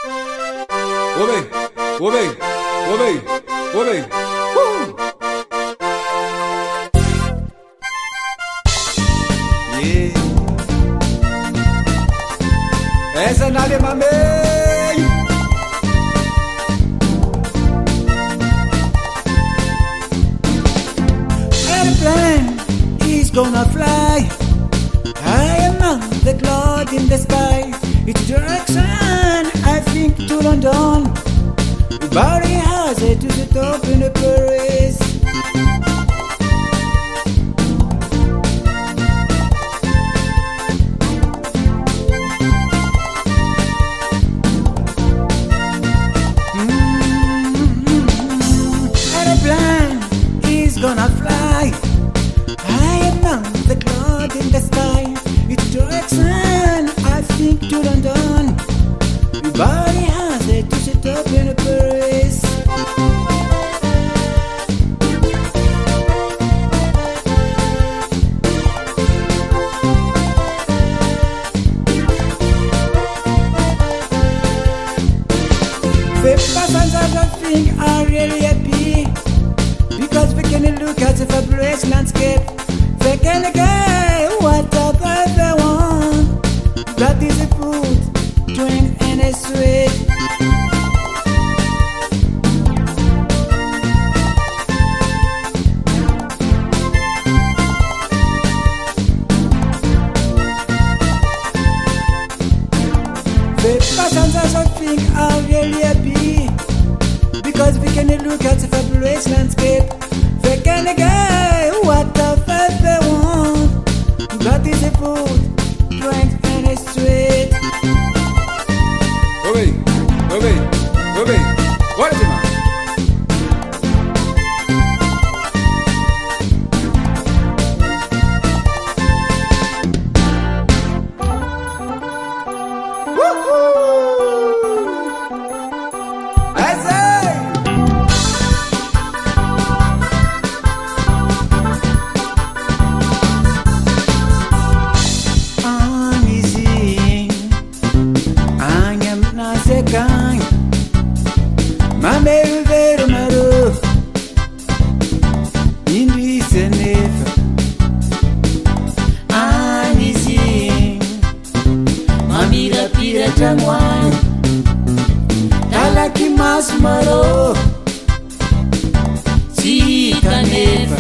Obey, obey, obey, obey. Woo! Yeah. Essa nave mamei. Airplane is gonna fly. I am on the cloud in the sky. Its direction, I think, to London. Body has it to the top in the Paris. Airplane is gonna fly. I am on the cloud in the sky. Its direction, I think, to London. Body has it to sit up in a Paris. The passengers I think are really happy because we can look at the fabulous landscape. They can get whatever they want. That is a food, drink and a sweet. The passengers I think are really happy because we can look at the fabulous landscape. They can get whatever they want. That is a food, drink and a sweet. Obey, obey, obey. What is it, man? Mame vero maro Indi senefa Anisi Mamira pira jangwan Talaki mas maro Sita nefa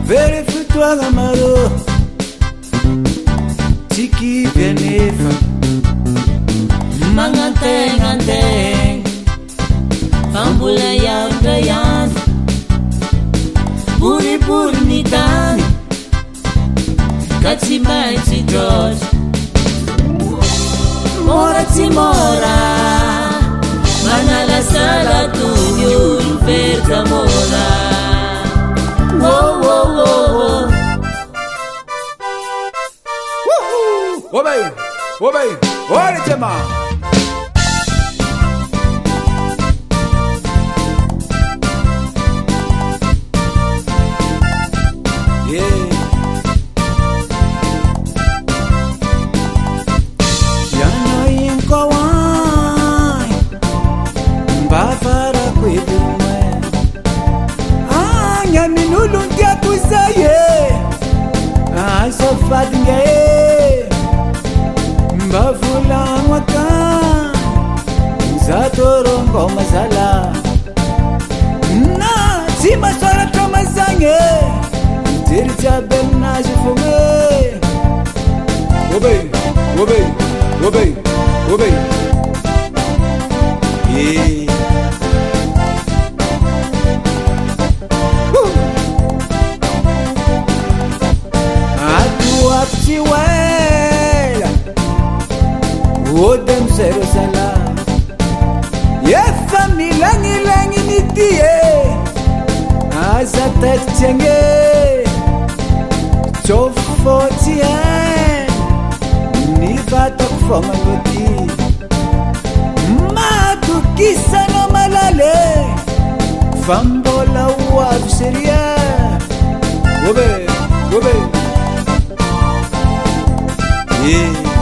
Very frutuosa amaro Tiki venefa Manganteng anteng Fambula yayan Buri buri nitan Katsimai si George Mora timora Manala sala tunyo Verda mora Whoa, whoa, whoa, whoa. Obey, obey. What is it, man? Yeah. Yano yinko wai Mbafara kwedumwe Anya minulu ndia kuzaye Asofadinge Mbavula waka Zatorongo mazala Na zima swara tomazange Dirja benna jifume Obey, obey, obey, obey. Yeah. Chiwela Wodem zero sala Ye famila nilangi nitie Aza tek chenge Tsofotian nivatakufamanyoti matukisano malale fambola waviseria gobe gobe yeah.